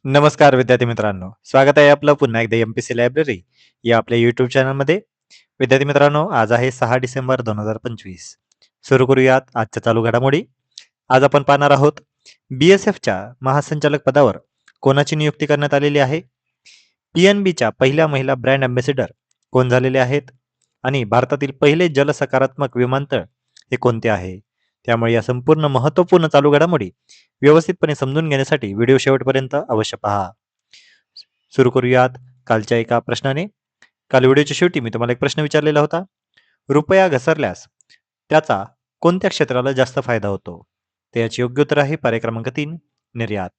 नमस्कार विद्यार्थी मित्रांनो, स्वागत आहे आपलं पुन्हा एकदा एमपीसी लायब्ररी या आपल्या युट्यूब चॅनलमध्ये. विद्यार्थी मित्रांनो, आज आहे 6 डिसेंबर 2025. सुरू करूयात आजच्या चालू घडामोडी. आज आपण पाहणार आहोत BSFच्या महासंचालक पदावर कोणाची नियुक्ती करण्यात आलेली आहे. PNBच्या पहिल्या महिला ब्रँड अँबॅसेडर कोण झालेले आहेत आणि भारतातील पहिले जलसकारात्मक विमानतळ हे कोणते आहे. त्यामुळे या संपूर्ण महत्त्वपूर्ण चालू घडामोडी व्यवस्थितपणे समजून घेण्यासाठी व्हिडिओ शेवटपर्यंत अवश्य पहा. सुरू करूयात कालच्या एका प्रश्नाने. काल व्हिडिओच्या शेवटी मी तुम्हाला एक प्रश्न विचारलेला होता. रुपया घसरल्यास त्याचा कोणत्या क्षेत्राला जास्त फायदा होतो. तर याचे योग्य उत्तर आहे पर्याय क्रमांक 3, निर्यात.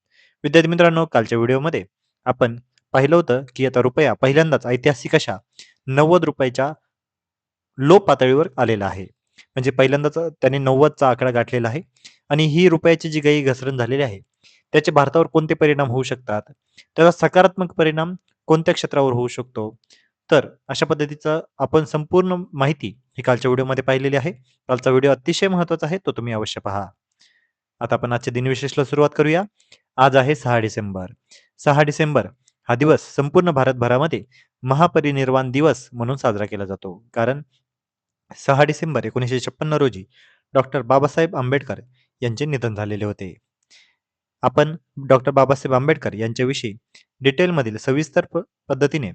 विद्यार्थी मित्रांनो, कालच्या व्हिडिओमध्ये आपण पाहिलं होतं की आता रुपया पहिल्यांदाच ऐतिहासिक अशा 90 रुपयाच्या लो पातळीवर आलेला आहे. म्हणजे पहिल्यांदाच त्याने 90चा आकडा गाठलेला आहे आणि ही रुपयाची जी काही घसरण झालेली आहे त्याचे भारतावर कोणते परिणाम होऊ शकतात, त्याचा सकारात्मक परिणाम कोणत्या क्षेत्रावर होऊ शकतो. तर अशा पद्धतीचं आपण संपूर्ण माहिती ही कालच्या व्हिडिओमध्ये पाहिलेली आहे. कालचा व्हिडिओ अतिशय महत्त्वाचा आहे, तो तुम्ही अवश्य पहा. आता आपण आजच्या दिनविशेषला सुरुवात करूया. आज आहे 6 डिसेंबर. 6 डिसेंबर हा दिवस संपूर्ण भारतभरामध्ये महापरिनिर्वाण दिवस म्हणून साजरा केला जातो. कारण 6 डिसेंबर 1956 रोजी डॉक्टर बाबासाहेब आंबेडकर यांचे निधन झालेले होते. आपण डॉक्टर बाबासाहेब आंबेडकर यांच्याविषयी डिटेलमधील सविस्तर पद्धतीने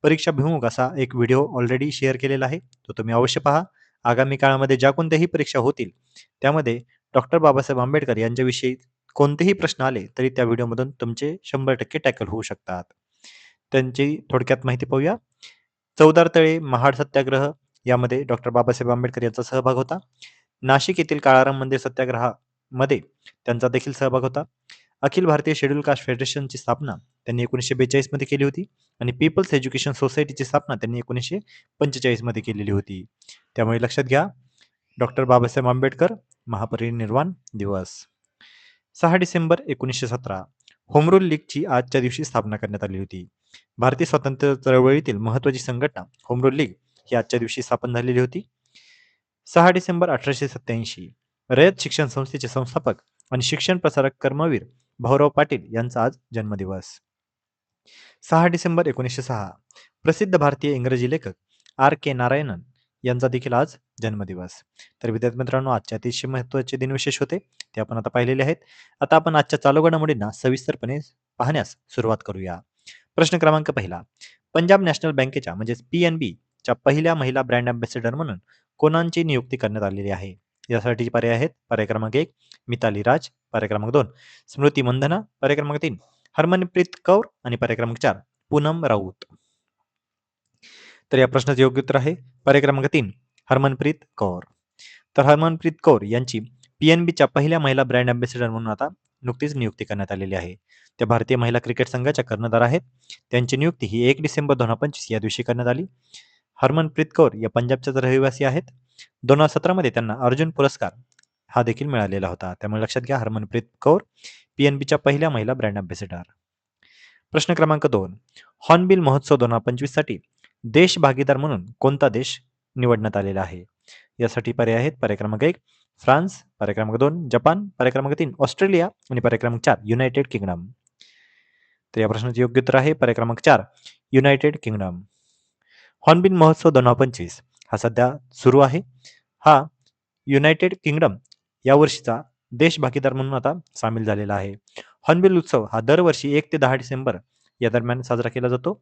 परीक्षाभिमुख असा एक व्हिडिओ ऑलरेडी शेअर केलेला आहे, तो तुम्ही अवश्य पहा. आगामी काळामध्ये ज्या कोणत्याही परीक्षा होतील त्यामध्ये डॉक्टर बाबासाहेब आंबेडकर यांच्याविषयी कोणतेही प्रश्न आले तरी त्या व्हिडिओमधून तुमचे 100% टॅकल होऊ शकतात. त्यांची थोडक्यात माहिती पाहूया. चौदार तळे महाड सत्याग्रह यामध्ये डॉक्टर बाबासाहेब आंबेडकर यांचा सहभाग होता. नाशिक येथील काळाराम मंदिर सत्याग्रहामध्ये त्यांचा देखील सहभाग होता. अखिल भारतीय शेड्यूल कास्ट फेडरेशनची स्थापना त्यांनी 1942 मध्ये केली होती आणि पीपल्स एज्युकेशन सोसायटीची स्थापना त्यांनी 1945 मध्ये केलेली होती. त्यामुळे लक्षात घ्या, डॉक्टर बाबासाहेब आंबेडकर महापरिनिर्वाण दिवस. 6 डिसेंबर 1917 होम रूल लीगची आजच्या दिवशी स्थापना करण्यात आली होती. भारतीय स्वातंत्र्य चळवळीतील महत्त्वाची संघटना होम रूल लीग ही आजच्या दिवशी स्थापन झालेली होती. 6 डिसेंबर 1887 रयत शिक्षण संस्थेचे संस्थापक आणि शिक्षण प्रसारक कर्मवीर भाऊराव पाटील यांचा आज जन्मदिवस. 6 डिसेंबर 1906 प्रसिद्ध भारतीय इंग्रजी लेखक R.K. नारायणन यांचा देखील आज जन्मदिवस. तर विद्यार्थी मित्रांनो, आजचे अतिशय महत्त्वाचे दिनविशेष होते, ते आपण आता पाहिलेले आहेत. आता आपण आजच्या चालू घडामोडींना सविस्तरपणे पाहण्यास सुरुवात करूया. प्रश्न क्रमांक पहिला. पंजाब नॅशनल बँकेच्या म्हणजेच PNBच्या पहिल्या महिला ब्रँड अँबॅसेडर म्हणून कोणाची नियुक्ती करण्यात आलेली आहे. यासाठी पर्याय आहेत. पर्याय क्रमांक 1 मिताली राज, पर्याय क्रमांक 2 स्मृती मंधना, पर्याय क्रमांक 3 हरमनप्रीत कौर आणि पर्याय क्रमांक 4 पूनम राऊत. तर या प्रश्नाचे योग्य उत्तर आहे पर्याय क्रमांक 3 हरमनप्रीत कौर. तर हरमनप्रीत कौर यांची PNBच्या पहिल्या महिला ब्रँड अँबॅसेडर म्हणून आता नुकतीच नियुक्ती करण्यात आलेली आहे. त्या भारतीय महिला क्रिकेट संघाच्या कर्णधार आहेत. त्यांची नियुक्ती ही 1 डिसेंबर 2025 या दिवशी करण्यात आली. हरमनप्रीत कौर या पंजाबच्याच रहिवासी आहेत. 2017 मध्ये त्यांना अर्जुन पुरस्कार हा देखील मिळालेला होता. त्यामुळे लक्षात घ्या, हरमनप्रीत कौर PNBच्या पहिल्या महिला ब्रँड अँबॅसेडर. प्रश्न क्रमांक 2 हॉर्नबिल महोत्सव 2025 साठी देश भागीदार म्हणून कोणता देश निवडण्यात आलेला आहे. यासाठी पर्याय आहेत. पर्याय क्रमांक 1 फ्रान्स, पर्याय क्रमांक 2 जपान, पर्याय क्रमांक 3 ऑस्ट्रेलिया आणि पर्याय क्रमांक 4 युनायटेड किंगडम. तर या प्रश्नाचे योग्य उत्तर आहे पर्याय क्रमांक 4 युनायटेड किंगडम. हॉर्नबिल महोत्सव 2025 हा सध्या सुरू आहे. हा युनायटेड किंगडम या वर्षीचा देश भागीदार म्हणून आता सामील झालेला आहे. हॉर्नबिल उत्सव हा दरवर्षी 1 ते 10 डिसेंबर या दरम्यान साजरा केला जातो.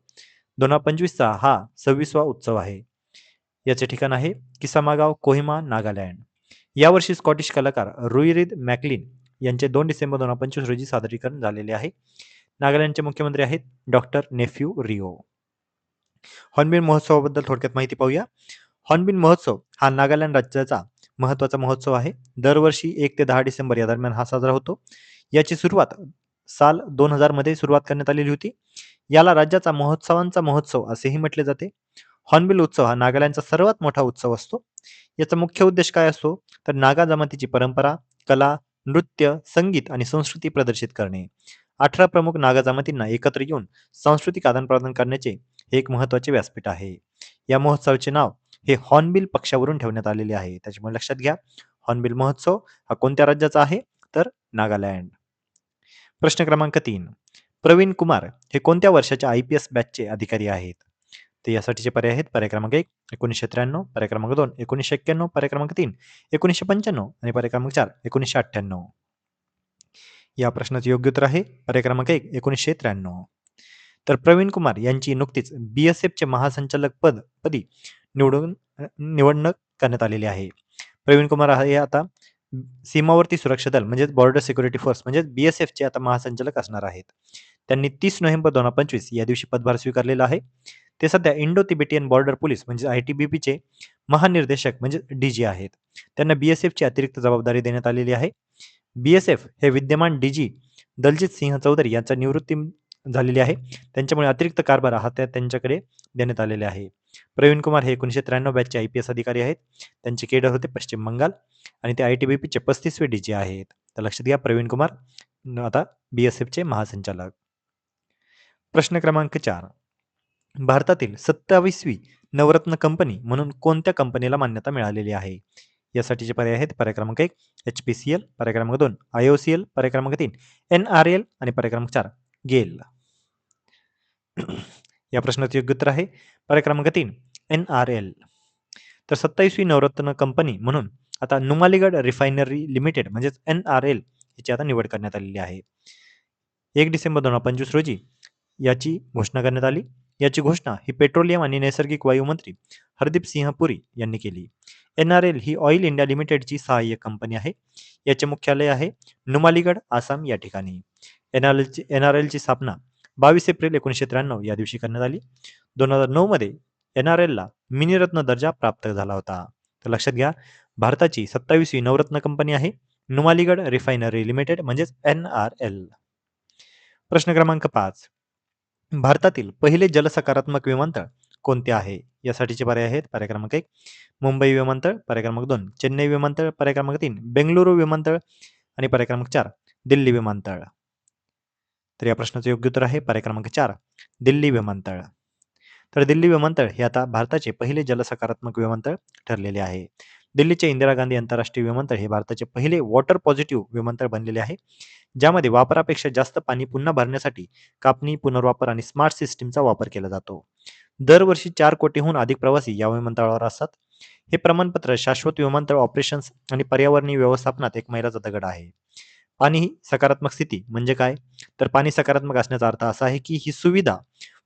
2025चा हा 26वा उत्सव आहे. याचे ठिकाण आहे किसामागाव, कोहिमा, नागालँड. यावर्षी स्कॉटिश कलाकार रुईरिद मॅकलिन यांचे 2 डिसेंबर 2025 रोजी सादरीकरण झालेले आहे. नागालँडचे मुख्यमंत्री आहेत डॉक्टर नेफ्यू रिओ. हॉर्नबिल महोत्सवाबद्दल थोडक्यात माहिती पाहूया. हॉर्नबिल महोत्सव हा नागालँड राज्याचा महत्त्वाचा महोत्सव आहे. दरवर्षी 1 ते 10 डिसेंबर या दरम्यान हा साजरा होतो. याची सुरुवात साल 2000 मध्ये सुरुवात करण्यात आलेली होती. याला राज्याचा महोत्सवांचा महोत्सव असेही म्हटले जाते. हॉर्नबिल उत्सव हा नागालँडचा सर्वात मोठा उत्सव असतो. याचा मुख्य उद्देश काय असतो तर नागा जमातीची परंपरा, कला, नृत्य, संगीत आणि संस्कृती प्रदर्शित करणे. 18 प्रमुख नागा जमातींना एकत्र येऊन सांस्कृतिक आदानप्रदान करण्याचे हे एक महत्त्वाचे व्यासपीठ आहे. या महोत्सवाचे नाव हे हॉर्नबिल पक्षावरून ठेवण्यात आलेले आहे. त्याच्यामुळे लक्षात घ्या, हॉर्नबिल महोत्सव हा कोणत्या राज्याचा आहे तर नागालँड. प्रश्न क्रमांक 3 प्रवीण कुमार हे कोणत्या वर्षाच्या IPS बॅचचे अधिकारी आहेत? तर यासाठीचे पर्याय आहेत पर्याय क्रमांक 1 1993, पर्याय क्रमांक 2 1991, पर्याय क्रमांक 3 1995 आणि पर्याय क्रमांक 4 1998. या प्रश्नाचे योग्य उत्तर आहे पर्याय क्रमांक 1 1993. तर प्रवीण कुमार यांची नुकतीच BSFचे महासंचालक पदी निवडणूक करण्यात आलेली आहे. प्रवीण कुमार हे आता सीमावर्ती सुरक्षा दल म्हणजे बॉर्डर सिक्युरिटी फोर्स म्हणजे BSFचे आता महासंचालक असणार आहेत. त्यांनी 30 नोव्हेंबर 2025 या दिवशी पदभार स्वीकारलेला आहे. ते सध्या इंडो तिबेटियन बॉर्डर पोलीस म्हणजे ITBPचे महानिर्देशक म्हणजे DG आहेत. त्यांना BSFची अतिरिक्त जबाबदारी देण्यात आलेली आहे. BSF हे विद्यमान DG दलजित सिंह चौधरी यांचा निवृत्ती झालेली आहे. त्यांच्यामुळे अतिरिक्त कारभार हा त्यांच्याकडे देण्यात आलेले आहे. प्रवीण कुमार हे 1993 बॅचचे IPS अधिकारी आहेत. त्यांचे केडर होते पश्चिम बंगाल आणि ते ITBPचे 35वे DG आहेत. तर लक्षात घ्या प्रवीण कुमार आता BSFचे महासंचालक. प्रश्न क्रमांक 4. भारतातील 27वी नवरत्न कंपनी म्हणून कोणत्या कंपनीला मान्यता मिळालेली आहे? यासाठीचे पर्याय आहेत पर्याय क्रमांक 1 HPCL, पर्याय क्रमांक 2 IOCL, पर्याय क्रमांक 3 NRL आणि पर्याय क्रमांक 4 गेल. या प्रश्नाचे योग्य उत्तर आहे पर्याय क्रमांक 3 NRL. तर 27वी नवरत्न कंपनी म्हणून आता नुमालीगड रिफायनरी लिमिटेड म्हणजेच NRL याची आता निवड करण्यात आलेली आहे. 1 डिसेंबर 2025 रोजी याची घोषणा करण्यात आली. याची घोषणा ही पेट्रोलियम आणि नैसर्गिक वायू मंत्री हरदीप सिंह पुरी यांनी केली. NRL ही ऑइल इंडिया लिमिटेडची सहाय्यक कंपनी आहे. याचे मुख्यालय आहे नुमालीगड, आसाम या ठिकाणी. NRLची स्थापना 22 एप्रिल 1993 या दिवशी करण्यात आली. 2009 मध्ये NRLला मिनीरत्न दर्जा प्राप्त झाला होता. तर लक्षात घ्या भारताची 27वी नवरत्न कंपनी आहे नुमालीगड रिफायनरी लिमिटेड म्हणजेच NRL. प्रश्न क्रमांक 5. भारतातील पहिले जलसकारात्मक विमानतळ कोणते आहे? यासाठीचे पर्याय आहेत पर्याय क्रमांक 1 मुंबई विमानतळ, पर्याय क्रमांक 2 चेन्नई विमानतळ, पर्याय क्रमांक 3 बेंगळुरू विमानतळ आणि पर्याय क्रमांक 4 दिल्ली विमानतळ. तर या प्रश्नाचे योग्य उत्तर आहे पर्याय क्रमांक 4 दिल्ली विमानतळ. तर दिल्ली विमानतळ हे आता भारताचे पहिले जलसकारात्मक विमानतळ ठरलेले आहे. दिल्लीचे इंदिरा गांधी आंतरराष्ट्रीय विमानतळ हे भारताचे पहिले वॉटर पॉझिटिव्ह विमानतळ बनलेले आहे. ज्यामध्ये वापरापेक्षा जास्त पाणी पुन्हा भरण्यासाठी कापणी, पुनर्वापर आणि स्मार्ट सिस्टीमचा वापर केला जातो. दरवर्षी 4 कोटीहून अधिक प्रवासी या विमानतळावर असतात. हे प्रमाणपत्र शाश्वत विमानतळ ऑपरेशन्स आणि पर्यावरणीय व्यवस्थापनात एक मैलाचा दगड आहे. पाणी सकारात्मक स्थिती म्हणजे काय? तर पाणी सकारात्मक असण्याचा अर्थ असा आहे की ही सुविधा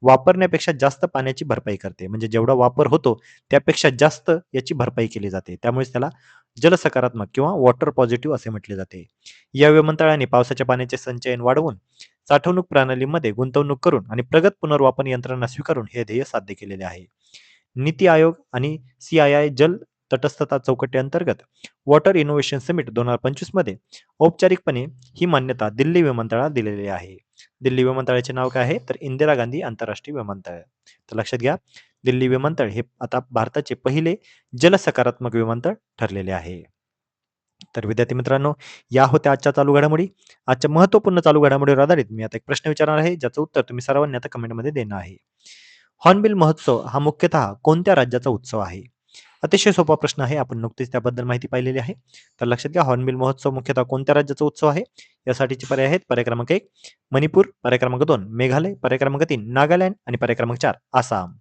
वापरण्यापेक्षा जास्त पाण्याची भरपाई करते. म्हणजे जेवढा वापर होतो त्यापेक्षा जास्त याची भरपाई केली जाते. त्यामुळेच त्याला जलसकारात्मक किंवा वॉटर पॉझिटिव्ह असे म्हटले जाते. या विमानतळाने पावसाच्या पाण्याचे संचयन वाढवून साठवणूक प्रणालीमध्ये गुंतवणूक करून आणि प्रगत पुनर्वापर यंत्रणा स्वीकारून हे ध्येय साध्य केलेले आहे. नीती आयोग आणि CII जल तटस्थता चौकटी अंतर्गत वॉटर इनोव्हेशन समिट 2025 मध्ये औपचारिकपणे ही मान्यता दिल्ली विमानतळाला दिलेली आहे. दिल्ली विमानतळाचे नाव काय आहे? तर इंदिरा गांधी आंतरराष्ट्रीय विमानतळ. तर लक्षात घ्या दिल्ली विमानतळ हे आता भारताचे पहिले जलसकारात्मक विमानतळ ठरलेले आहे. तर विद्यार्थी मित्रांनो या होत्या आजच्या चालू घडामोडी. आजच्या महत्त्वपूर्ण चालू घडामोडीवर आधारित मी आता एक प्रश्न विचारणार आहे ज्याचं उत्तर तुम्ही सर्वांनी आता कमेंटमध्ये देणं आहे. हॉर्नबिल महोत्सव हा मुख्यतः कोणत्या राज्याचा उत्सव आहे? अतिशय सोपा प्रश्न आहे. आपण नुकतीच त्याबद्दल माहिती पाहिलेली आहे. तर लक्षात घ्या हॉर्नबिल महोत्सव मुख्यतः कोणत्या राज्याचा उत्सव आहे? यासाठीचे पर्याय आहेत पर्याय क्रमांक 1 मणिपूर, पर्याय क्रमांक 2 मेघालय, पर्याय क्रमांक 3 नागालँड आणि पर्याय क्रमांक 4 आसाम.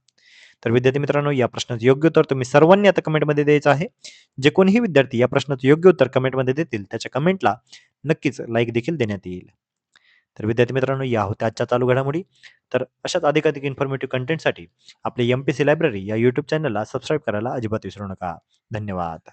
तर विद्यार्थी मित्रांनो या प्रश्नाचं योग्य उत्तर तुम्ही सर्वांनी आता कमेंटमध्ये द्यायचं आहे. जे कोणीही विद्यार्थी या प्रश्नाचं योग्य उत्तर कमेंटमध्ये देतील त्याच्या कमेंटला नक्कीच लाईक देखील देण्यात येईल. तर विद्यार्थी मित्रांनो या होत्या आजच्या चालू घडामोडी. तर अशाच अधिकाधिक इन्फॉर्मेटिव्ह कंटेंटसाठी आपले MPC लायब्ररी या YouTube चॅनलला सबस्क्राईब करायला अजिबात विसरू नका. धन्यवाद.